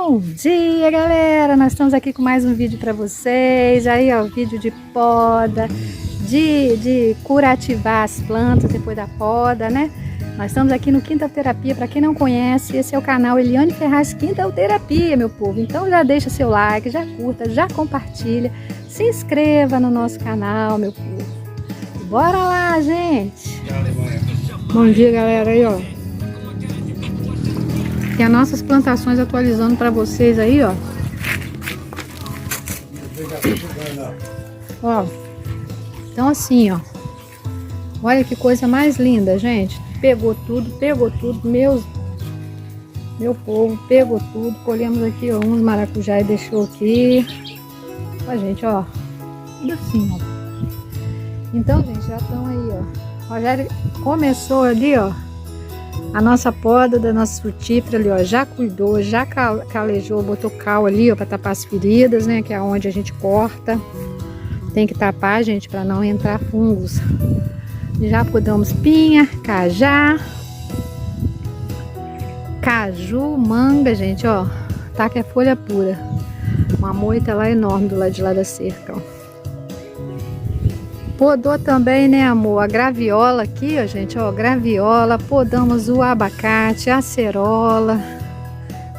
Bom dia, galera! Nós estamos aqui com mais um vídeo para vocês. Aí, ó, vídeo de poda, de curativar as plantas depois da poda, né? Nós estamos aqui no Quintalterapia. Para quem não conhece, esse é o canal Eliane Ferraz Quintalterapia, meu povo. Então já deixa seu like, já curta, já compartilha, se inscreva no nosso canal, meu povo. Bora lá, gente! Bom dia, galera! Aí, ó. E as nossas plantações atualizando para vocês aí, ó. Ó. Então assim, ó. Olha que coisa mais linda, gente. Pegou tudo, meu povo, pegou tudo. Colhemos aqui, ó, uns maracujá e deixou aqui. Ó, gente, ó. Tudo assim, ó. Então, gente, já estão aí, ó. O Rogério começou ali, ó. A nossa poda da nossa frutífera ali, ó, já cuidou, já calejou, botou cal ali, ó, para tapar as feridas, né, que é onde a gente corta. Tem que tapar, gente, para não entrar fungos. Já podamos pinha, cajá, caju, manga, gente, ó, tá que é folha pura. Uma moita lá enorme do lado de lá da cerca, ó. Podou também, né, amor, a graviola aqui, ó, gente, ó, graviola. Podamos o abacate, a acerola.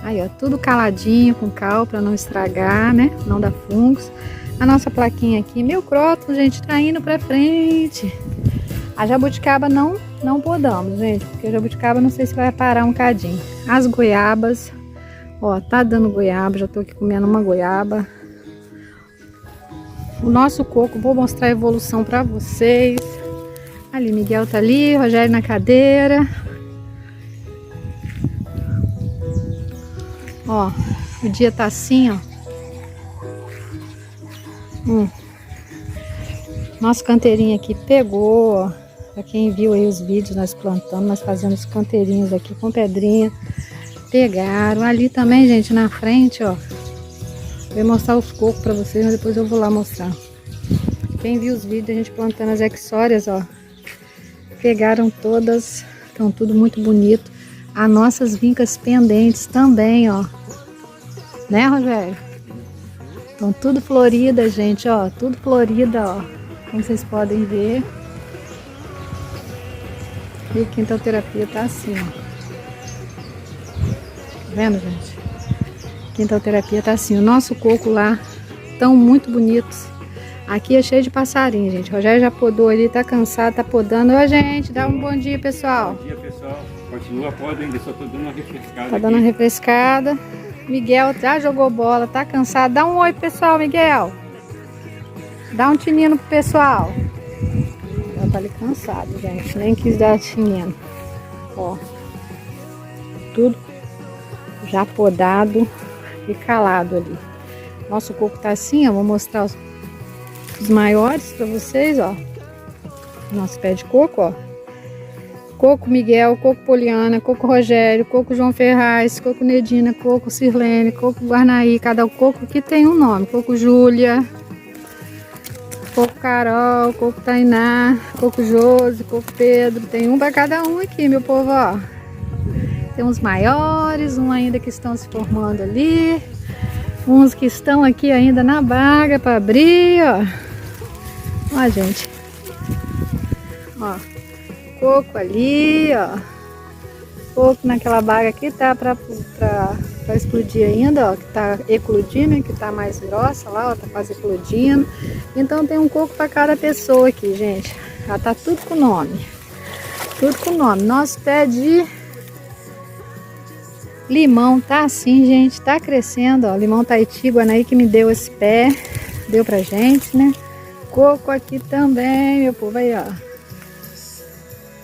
Aí, ó, tudo caladinho com cal para não estragar, né, não dar fungos. A nossa plaquinha aqui, meu cróton, gente, tá indo pra frente. A jabuticaba não podamos, gente, porque a jabuticaba não sei se vai parar um cadinho. As goiabas, ó, tá dando goiaba, já tô aqui comendo uma goiaba. O nosso coco, vou mostrar a evolução para vocês. Ali, Miguel tá ali, Rogério na cadeira. Ó, o dia tá assim, ó. Nosso canteirinho aqui pegou, ó. Pra quem viu aí os vídeos, nós plantando, nós fazendo os canteirinhos aqui com pedrinha. Pegaram. Ali também, gente, na frente, ó. Vou mostrar os cocos pra vocês, mas depois eu vou lá mostrar. Quem viu os vídeos, a gente plantando as exórias, ó. Pegaram todas, estão tudo muito bonito. As nossas vincas pendentes também, ó. Né, Rogério? Estão tudo floridas, gente, ó. Tudo florida, ó. Como vocês podem ver. E o Quintalterapia tá assim, ó. Tá vendo, gente? Quintalterapia tá assim. O nosso coco lá estão muito bonitos. Aqui é cheio de passarinho, gente. O Rogério já podou ali, tá cansado, tá podando. Ô, gente, dá um bom dia, pessoal. Bom dia, pessoal. Continua a poda ainda, só tô dando uma refrescada. Tá dando uma refrescada. Miguel já jogou bola, tá cansado. Dá um oi, pessoal, Miguel. Dá um tinino pro pessoal. Já tá ali cansado, gente. Nem quis dar tinino. Ó. Tudo já podado e calado ali. Nosso coco tá assim, ó. Vou mostrar os maiores pra vocês, ó. Nosso pé de coco, ó. Coco Miguel, coco Poliana, coco Rogério, coco João Ferraz, coco Nedina, coco Sirlene, coco Guarnaí. Cada coco aqui tem um nome. Coco Júlia, coco Carol, coco Tainá, coco Josi, coco Pedro. Tem um para cada um aqui, meu povo, ó. Tem uns maiores, um ainda que estão se formando ali. Uns que estão aqui ainda na baga para abrir, ó. Ó, gente. Ó. Coco ali, ó. Coco naquela baga aqui tá pra explodir ainda, ó. Que tá eclodindo, que tá mais grossa lá, ó. Tá quase eclodindo. Então tem um coco para cada pessoa aqui, gente. Já tá tudo com nome. Tudo com nome. Nosso pé de limão tá assim, gente, tá crescendo, ó. Limão Tahiti, Guarnaí que me deu esse pé, deu pra gente, né? Coco aqui também, meu povo, aí, ó.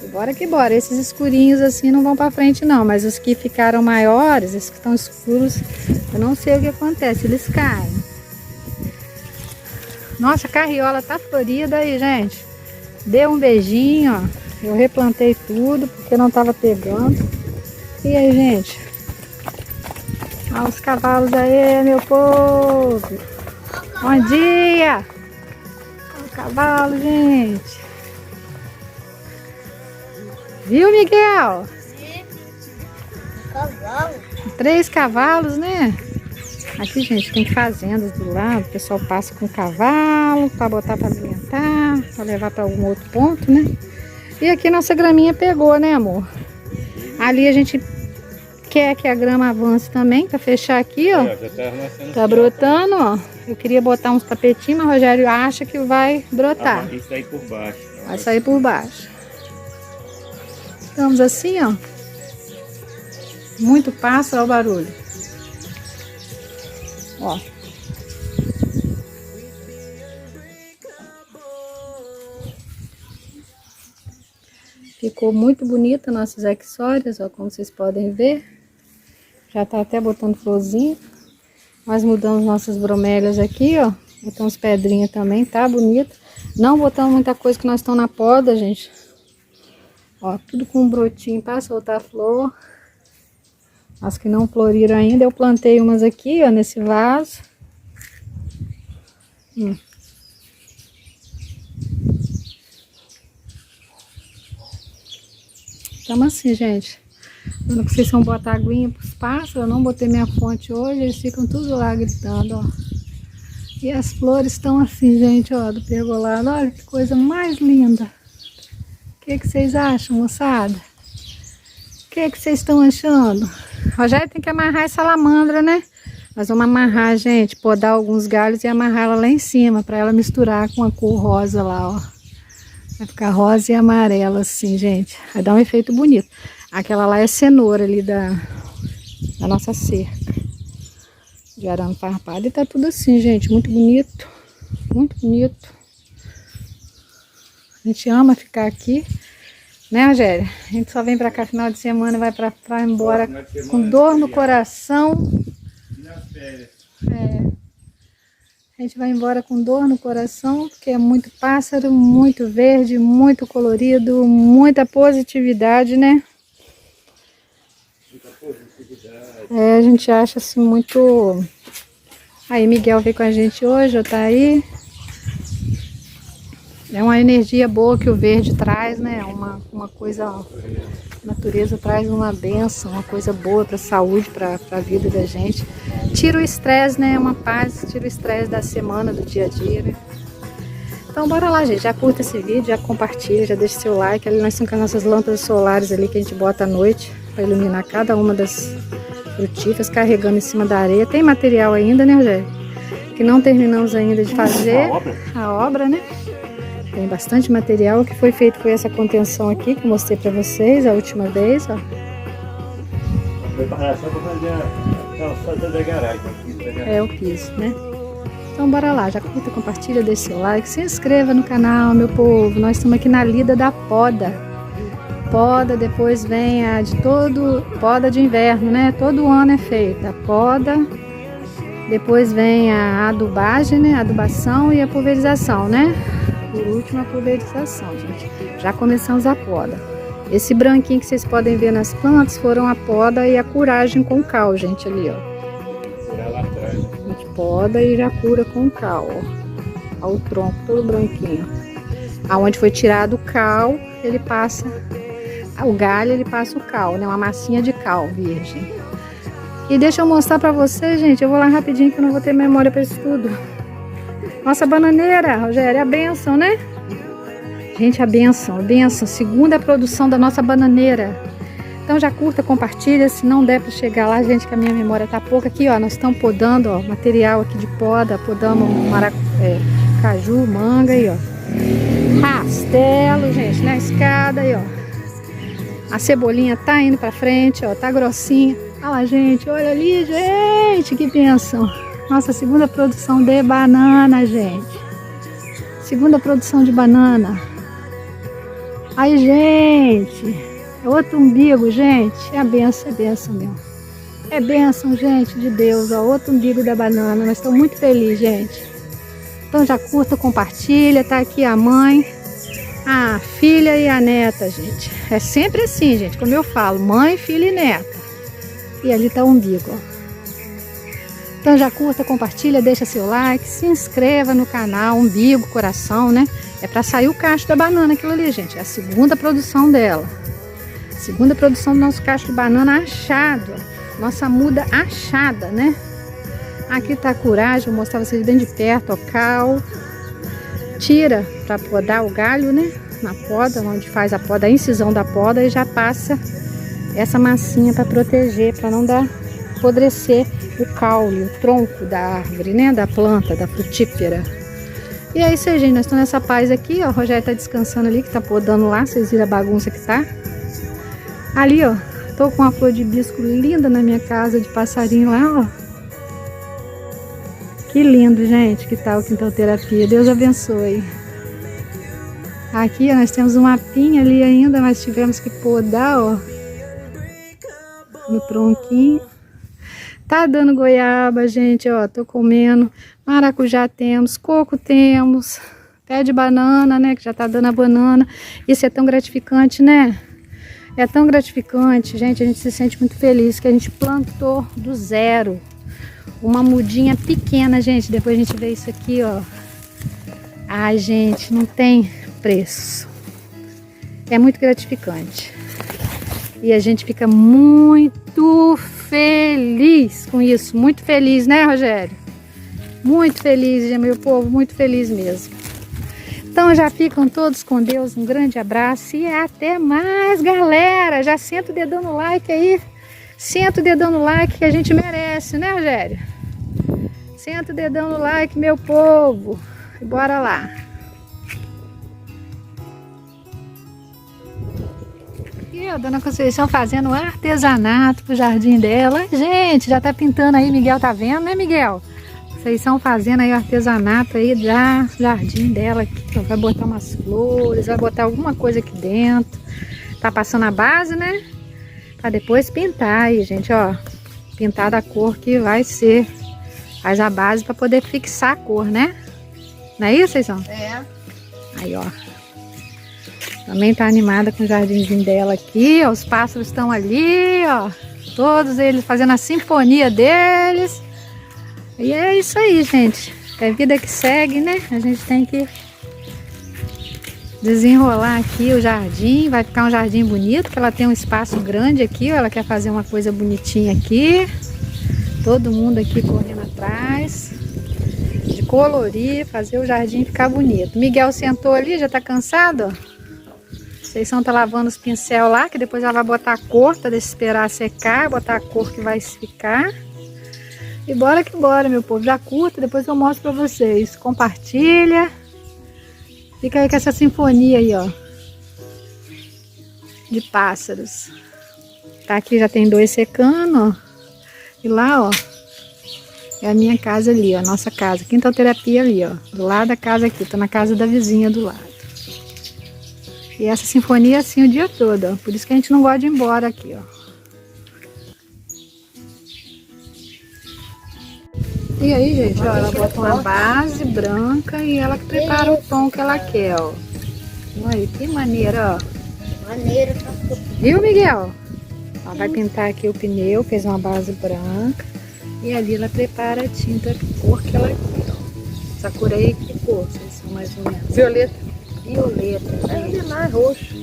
E bora que bora. Esses escurinhos assim não vão pra frente não, mas os que ficaram maiores, esses que estão escuros, eu não sei o que acontece, eles caem. Nossa, a carriola tá florida aí, gente. Deu um beijinho, ó. Eu replantei tudo porque não tava pegando. E aí, gente? Olha os cavalos aí, meu povo. Bom dia. Olha o cavalo, gente. Viu, Miguel? Cavalo. 3 cavalos, né? Aqui, gente, tem fazendas do lado, o pessoal passa com cavalo para botar para alimentar, para levar para algum outro ponto, né? E aqui nossa graminha pegou, né, amor? Ali a gente quer que a grama avance também, para fechar aqui, ó. Tá brotando, ó. Eu queria botar uns tapetinhos, mas o Rogério acha que vai brotar. Vai sair por baixo. Vai sair por baixo. Estamos assim, ó. Muito pássaro, olha o barulho. Ó. Ficou muito bonita nossas axórias, ó, como vocês podem ver. Já tá até botando florzinha. Nós mudamos nossas bromélias aqui, ó. Botamos pedrinha também, tá bonito. Não botamos muita coisa que nós estamos na poda, gente. Ó, tudo com um brotinho para soltar flor. As que não floriram ainda, eu plantei umas aqui, ó, nesse vaso. Então assim, gente. Quando vocês vão botar aguinha para os pássaros, eu não botei minha fonte hoje, eles ficam tudo lá gritando, ó. E as flores estão assim, gente, ó, do pergolado. Olha que coisa mais linda. O que vocês acham, moçada? O que vocês estão achando? Rogério tem que amarrar essa salamandra, né? Nós vamos amarrar, gente, podar alguns galhos e amarrar ela lá em cima, para ela misturar com a cor rosa lá, ó. Vai ficar rosa e amarela assim, gente. Vai dar um efeito bonito. Aquela lá é cenoura ali da nossa cerca de arame farpado. E tá tudo assim, gente, muito bonito. Muito bonito. A gente ama ficar aqui. Né, Rogério? A gente só vem pra cá final de semana e vai pra embora com dor no coração. A gente vai embora com dor no coração, porque é muito pássaro, muito verde, muito colorido, muita positividade, né? A gente acha assim muito... Aí, Miguel veio com a gente hoje, ó, tá aí. É uma energia boa que o verde traz, né? Uma coisa, a natureza traz uma bênção, uma coisa boa para a saúde, para a vida da gente. Tira o estresse, né? Uma paz, tira o estresse da semana, do dia a dia, né? Então bora lá, gente. Já curta esse vídeo, já compartilha, já deixa seu like. Ali nós estamos com as nossas lâmpadas solares ali que a gente bota à noite para iluminar cada uma das frutíferas, carregando em cima da areia. Tem material ainda, né, Rogério? Que não terminamos ainda de fazer a obra, né? Tem bastante material. O que foi feito foi essa contenção aqui que eu mostrei pra vocês a última vez, ó. Preparação para fazer a calçada da garagem. É o piso, né? Então bora lá, já curta, compartilha, deixa seu like, se inscreva no canal, meu povo. Nós estamos aqui na lida da poda. Poda, depois vem a de todo... Poda de inverno, né? Todo ano é feita a poda. Depois vem a adubagem, né? A adubação e a pulverização, né? Por último, a pulverização, gente. Já começamos a poda. Esse branquinho que vocês podem ver nas plantas foram a poda e a curagem com cal, gente, ali, ó. A gente poda e já cura com cal, ó. Ó, o tronco todo branquinho. Aonde foi tirado o cal, ele passa... O galho, ele passa o cal, né? Uma massinha de cal virgem. E deixa eu mostrar pra vocês, gente. Eu vou lá rapidinho que eu não vou ter memória pra isso tudo. Nossa bananeira, Rogério, é a bênção, né? Gente, a bênção, segunda produção da nossa bananeira. Então já curta, compartilha, se não der para chegar lá, gente, que a minha memória tá pouca. Aqui, ó, nós estamos podando, ó, material aqui de poda, podamos caju, manga aí, ó. Rastelo, gente, na escada aí, ó. A cebolinha tá indo pra frente, ó, tá grossinha. Olha lá, gente, olha ali, gente, que bênção. Nossa segunda produção de banana, gente. Segunda produção de banana. Aí, gente. É outro umbigo, gente. É bênção mesmo. É bênção, gente, de Deus. Ó, outro umbigo da banana. Nós estamos muito felizes, gente. Então já curta, compartilha. Tá aqui a mãe, a filha e a neta, gente. É sempre assim, gente. Como eu falo, mãe, filha e neta. E ali tá o umbigo, ó. Então já curta, compartilha, deixa seu like, se inscreva no canal, umbigo, coração, né? É para sair o cacho da banana aquilo ali, gente. É a segunda produção dela. Segunda produção do nosso cacho de banana achado. Nossa muda achada, né? Aqui tá a curagem, vou mostrar vocês bem de perto, ó, cal. Tira para podar o galho, né? Na poda, onde faz a poda, a incisão da poda, e já passa essa massinha para proteger, para não dar apodrecer o caule, o tronco da árvore, né? Da planta, da frutífera. E é isso aí, gente. Nós estamos nessa paz aqui, ó. O Rogério tá descansando ali, que tá podando lá. Vocês viram a bagunça que tá? Ali, ó. Tô com uma flor de hibisco linda na minha casa, de passarinho lá, ó. Que lindo, gente, que tal Quintal Terapia. Deus abençoe. Aqui, ó, nós temos uma pinha ali ainda, mas tivemos que podar, ó, no tronquinho. Tá dando goiaba, gente, ó, tô comendo. Maracujá temos, coco temos, pé de banana, né, que já tá dando a banana. Isso é tão gratificante, né? É tão gratificante, gente, a gente se sente muito feliz que a gente plantou do zero. Uma mudinha pequena, gente. Depois a gente vê isso aqui, ó. Ai, gente, não tem preço. É muito gratificante. E a gente fica muito feliz com isso. Muito feliz, né, Rogério? Muito feliz, meu povo. Muito feliz mesmo. Então já ficam todos com Deus. Um grande abraço e até mais, galera. Já senta o dedão no like aí. Senta o dedão no like que a gente merece, né, Rogério? Senta o dedão no like, meu povo. E bora lá. E a dona Conceição fazendo artesanato pro jardim dela. Gente, já tá pintando aí, Miguel tá vendo, né, Miguel? Conceição fazendo aí o artesanato aí do jardim dela aqui. Vai botar umas flores, vai botar alguma coisa aqui dentro. Tá passando a base, né? Pra depois pintar aí, gente, ó. Pintar da cor que vai ser. Faz a base pra poder fixar a cor, né? Não é isso, Conceição? É. Aí, ó. Também tá animada com o jardinzinho dela aqui, ó. Os pássaros estão ali, ó. Todos eles fazendo a sinfonia deles. E é isso aí, gente. É a vida que segue, né? A gente tem que desenrolar aqui o jardim. Vai ficar um jardim bonito, porque ela tem um espaço grande aqui, ó. Ela quer fazer uma coisa bonitinha aqui. Todo mundo aqui correndo atrás. De colorir, fazer o jardim ficar bonito. Miguel sentou ali, já tá cansado, ó. Vocês tá lavando os pincel lá, que depois ela vai botar a cor, tá? Deixa esperar secar, botar a cor que vai ficar. E bora que bora, meu povo. Já curta, depois eu mostro pra vocês. Compartilha. Fica aí com essa sinfonia aí, ó. De pássaros. Tá aqui, já tem 2 secando, ó. E lá, ó. É a minha casa ali, ó. Nossa casa. Quintal Terapia ali, ó. Do lado da casa aqui. Tô na casa da vizinha do lado. E essa sinfonia é assim o dia todo, ó. Por isso que a gente não gosta de ir embora aqui, ó. E aí, gente, ó, ela bota uma base branca e ela que prepara o tom que ela quer, ó. Olha que maneira, ó. Maneiro, tá? Viu, Miguel? Ela vai pintar aqui o pneu, fez uma base branca. E ali ela prepara a tinta, a cor que ela quer, ó. Essa cor aí, que cor? Vocês são mais ou menos. Violeta. Violeta. É mais roxo.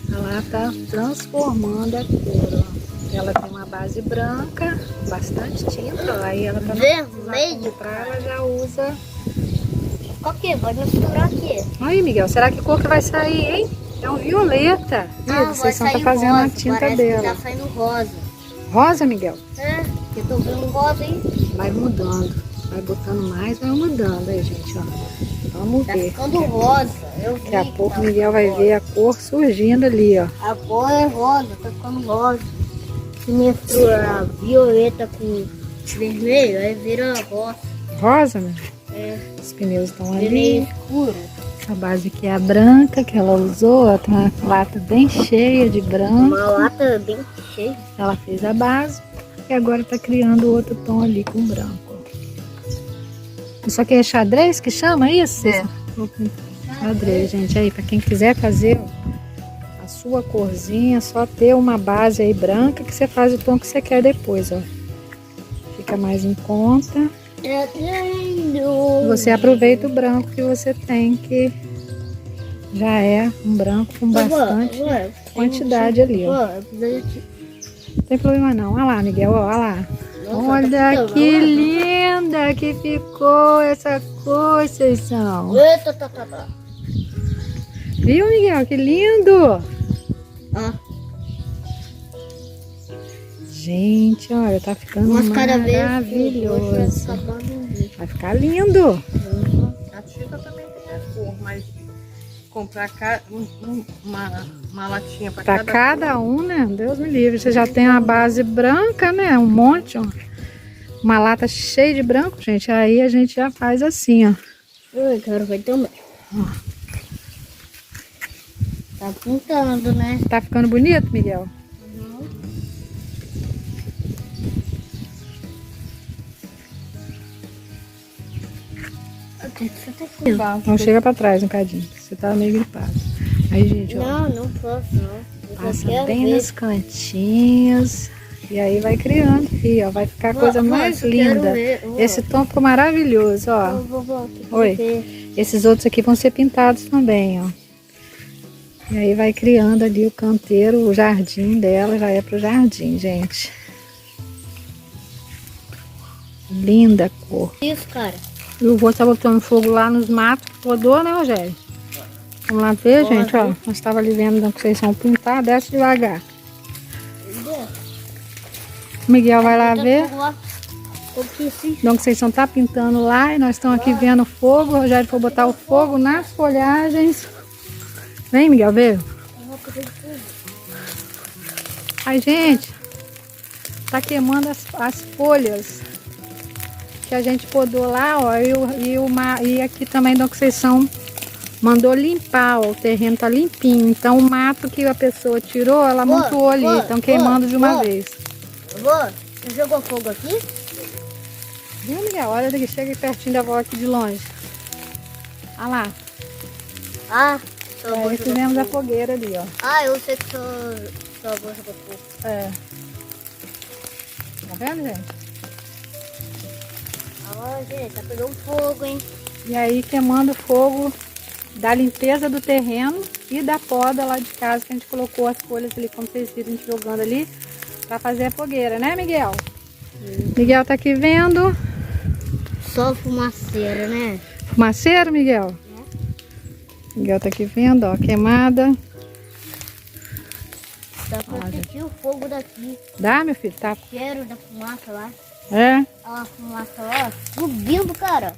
Ela tá transformando a cor, ó. Ela tem uma base branca, bastante tinta, ó. Aí ela tá Vermelho. pra ela já usa. Ok, vai misturar aqui. Aí, Miguel, será que cor que vai sair, hein? É um violeta. Ih, vocês tá fazendo a tinta parece dela. Que tá saindo rosa. Rosa, Miguel? É, eu tô vendo rosa, hein? Vai mudando. Vai botando mais, vai mudando aí, gente, ó. Vamos Tá ver. ficando rosa. Eu vi. Daqui a pouco tá o Miguel vai rosa. ver a cor surgindo ali, ó. A cor é rosa, tá ficando rosa. Se mistura violeta com vermelho, aí vira rosa. Rosa, né? É, Os pneus estão vermelho ali. escuro. A base aqui é a branca que ela usou. Ela tem uma lata bem cheia de branco. Uma lata bem cheia. Ela fez a base e agora tá criando outro tom ali com branco. Isso aqui é xadrez que chama isso? É. Xadrez, gente. Aí, pra quem quiser fazer ó, a sua corzinha, só ter uma base aí branca que você faz o tom que você quer depois, ó. Fica mais em conta. É lindo. Você aproveita o branco que você tem, que já é um branco com bastante quantidade ali, ó. Não tem problema não. Olha lá, Miguel, ó, olha lá. Nossa, Olha Olha que linda que ficou essa cor, Conceição. Eita, Viu, Miguel? Que lindo! Ó, Gente, olha, tá ficando mas cada vez maravilhoso. Vai ficar lindo. A tinta também tem a cor, mas comprar uma latinha para Pra cada um, né? Deus me livre. Você já tem uma base branca, né? Um monte, ó. Uma lata cheia de branco, gente. Aí a gente já faz assim, ó. Eu quero ver também. Tá pintando, né? Tá ficando bonito, Miguel? Então chega pra trás um cadinho. Você tá meio gripado. Aí, gente, ó. Não posso, não. Eu só Passa quero bem ver. nos cantinhos. E aí vai criando aqui, ó. Vai ficar a coisa mais eu quero linda. ver, vó. Esse tom ficou maravilhoso, ó. Vovó, tem que Oi. ver. Esses outros aqui vão ser pintados também, ó. E aí vai criando ali o canteiro, o jardim dela, já é pro jardim, gente. Linda cor. Isso, cara. E o vô tá botando fogo lá nos matos que podou, né, Rogério? Vamos lá ver, Bora. gente, ó. Nós estava ali vendo que vocês vão pintar, desce devagar. O Miguel vai lá ver. Então vocês estão tá pintando lá e nós estamos aqui vendo o fogo. O Rogério foi botar o fogo nas folhagens. Vem, Miguel, ver. Ai, gente, tá queimando as folhas que a gente podou lá, ó. E aqui também da Conceição mandou limpar, ó. O terreno tá limpinho. Então o mato que a pessoa tirou, ela montou ali. Estão queimando de uma vez. Vó, você jogou fogo aqui? Viu, Miguel? Olha daqui, chega aí pertinho da avó aqui de longe. Olha lá. Ah, sua avó Aí jogou fizemos a fogo. fogueira ali, ó. Ah, eu sei que sua avó jogou fogo. É. Tá vendo, gente? Ah, gente, tá pegando fogo, hein? E aí queimando o fogo da limpeza do terreno e da poda lá de casa, que a gente colocou as folhas ali, como vocês viram, a gente jogando ali, pra fazer a fogueira, né, Miguel? Miguel tá aqui vendo. Só fumaceira, né? Fumaceiro, Miguel? Miguel tá aqui vendo, ó, queimada. Dá pra sentir o fogo daqui. Dá, meu filho? Tá. O cheiro da fumaça lá. É? Olha a fumaça lá, subindo, cara.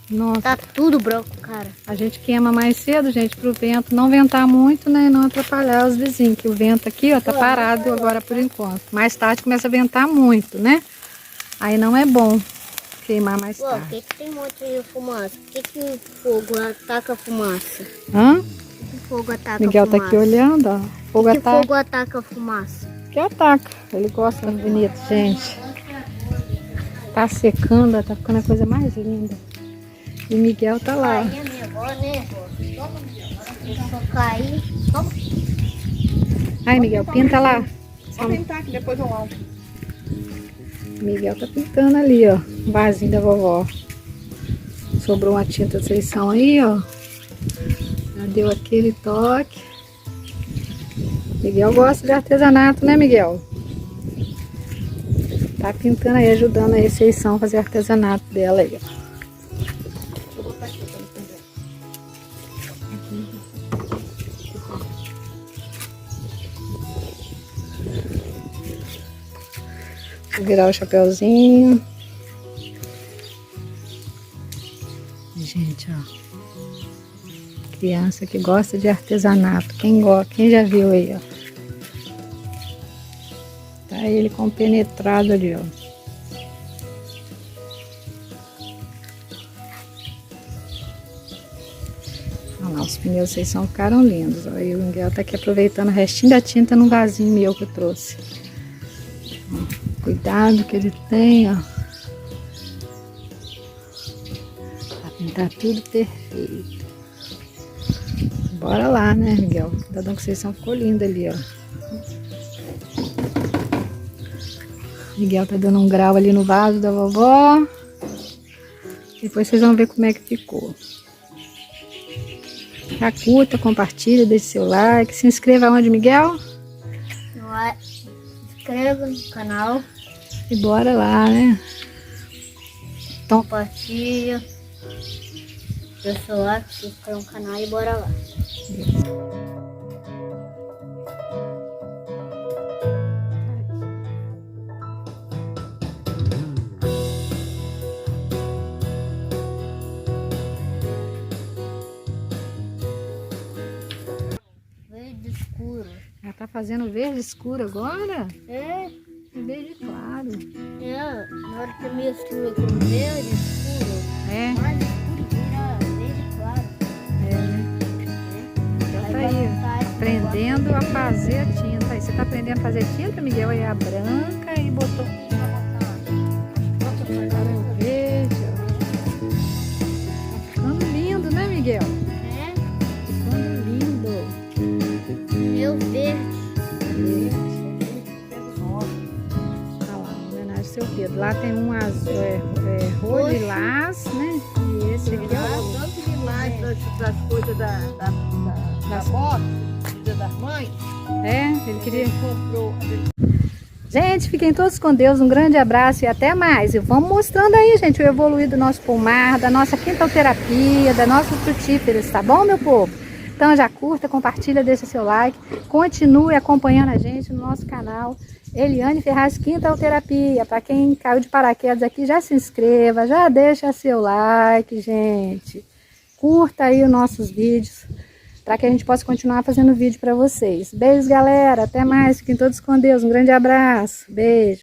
Nossa. Tá tudo branco, cara. A gente queima mais cedo, gente, pro vento não ventar muito, né? E não atrapalhar os vizinhos. Que o vento aqui, ó, tá parado agora por enquanto. Mais tarde começa a ventar muito, né? Aí não é bom queimar mais Pô, por tarde. que tem um monte de fumaça? Por que o fogo ataca a fumaça? Hã? Por que o fogo ataca Miguel a tá fumaça? aqui olhando, ó. Fogo Por que o ataca. fogo ataca a fumaça? Que ataca. Ele gosta do bonito, gente. Tá secando, ó, tá ficando a coisa mais linda. E o Miguel tá lá. Aí a minha avó, né, vó? Toma, Miguel. Se só cair, toma. Ai, Miguel, pinta lá. Vou tentar que depois eu lavo. Miguel tá pintando ali, ó. O vasinho da vovó. Sobrou uma tinta de Conceição aí, ó. Já deu aquele toque. Miguel gosta de artesanato, né, Miguel? Tá pintando aí, ajudando a Conceição a fazer artesanato dela aí, ó. Vou virar o chapeuzinho. Gente, ó. Criança que gosta de artesanato. Quem já viu aí, ó. Tá ele compenetrado ali, ó. Olha lá, os pneus vocês ficaram lindos. Ó. E o Miguel tá aqui aproveitando o restinho da tinta no vasinho meu que eu trouxe. Ó. Cuidado que ele tem, ó. Pra pintar tudo perfeito. Bora lá, né, Miguel? Da Dona Conceição ficou linda ali, ó. Miguel tá dando um grau ali no vaso da vovó. Depois vocês vão ver como é que ficou. Já curta, compartilha, deixe seu like. Se inscreva onde, Miguel? Se inscreva no canal. E bora lá, né? Então, Compartilha. Deixa o seu like, se inscreve no canal e bora lá. Verde escuro. ela tá fazendo verde escuro agora? É, E verde claro. na hora que mistura com verde escuro, É, mais escuro vira verde claro. já tá aí, aprendendo a fazer a tinta. Aí, você tá aprendendo a fazer tinta, Miguel? Aí a branca e botou agora o verde, ó. Tá ficando lindo, né, Miguel? Ficando lindo. Meu verde. Olha lá, homenagem ao seu Pedro. Lá tem um azul, roxo, lilás, né? E esse aqui é o Tanto demais das coisas da moto, Dia das Mães. ele queria. Ele comprou. Gente, fiquem todos com Deus, um grande abraço e até mais. E vamos mostrando aí, gente, o evoluir do nosso pomar, da nossa quintalterapia, das nossas frutíferas, tá bom, meu povo? Então já curta, compartilha, deixa seu like, continue acompanhando a gente no nosso canal Eliane Ferraz Quintalterapia. Para quem caiu de paraquedas aqui, já se inscreva, já deixa seu like, gente. Curta aí os nossos vídeos, para que a gente possa continuar fazendo vídeo para vocês. Beijos, galera. Até mais. Fiquem todos com Deus. Um grande abraço. Beijo.